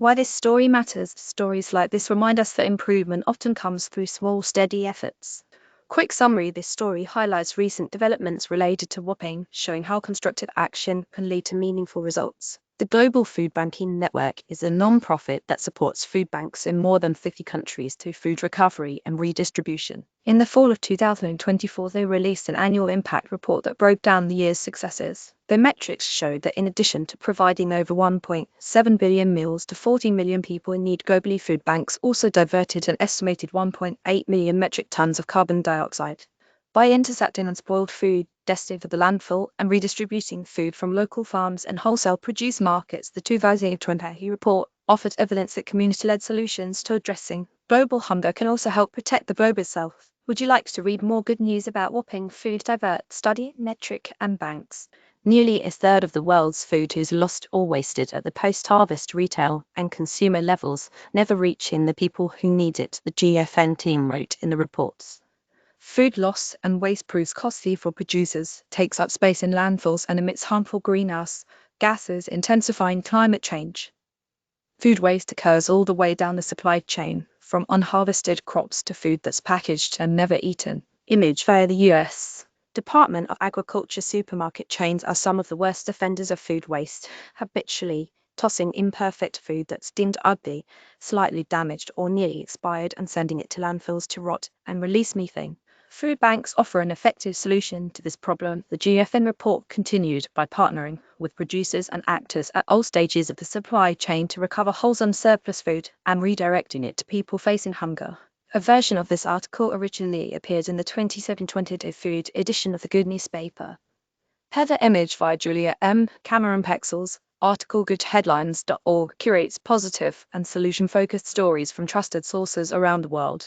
Why this story matters. Stories like this remind us that improvement often comes through small, steady efforts. Quick summary: this story highlights recent developments related to whopping, showing how constructive action can lead to meaningful results. The Global Foodbanking Network is a non-profit that supports food banks in more than 50 countries through food recovery and redistribution. In the fall of 2024, they released an annual impact report that broke down the year's successes. The metrics showed that in addition to providing over 1.7 billion meals to 40 million people in need globally, food banks also diverted an estimated 1.8 million metric tons of carbon dioxide. By intercepting unspoiled food destined for the landfill and redistributing food from local farms and wholesale produce markets, the 2020 report offered evidence that community-led solutions to addressing global hunger can also help protect the globe itself. Would you like to read more good news about whopping food divert study, metric and banks? Nearly a third of the world's food is lost or wasted at the post-harvest retail and consumer levels, never reaching the people who need it, the GFN team wrote in the reports. Food loss and waste proves costly for producers, takes up space in landfills and emits harmful greenhouse gases, intensifying climate change. Food waste occurs all the way down the supply chain, from unharvested crops to food that's packaged and never eaten. Image via the U.S. Department of Agriculture. Supermarket chains are some of the worst offenders of food waste, habitually tossing imperfect food that's deemed ugly, slightly damaged or nearly expired and sending it to landfills to rot and release methane. Food banks offer an effective solution to this problem. The GFN report continued by partnering with producers and actors at all stages of the supply chain to recover wholesome surplus food and redirecting it to people facing hunger. A version of this article originally appeared in the 2022 food edition of the Good Newspaper. Heather image via Julia M. Cameron Pexels. Article goodheadlines.org curates positive and solution-focused stories from trusted sources around the world.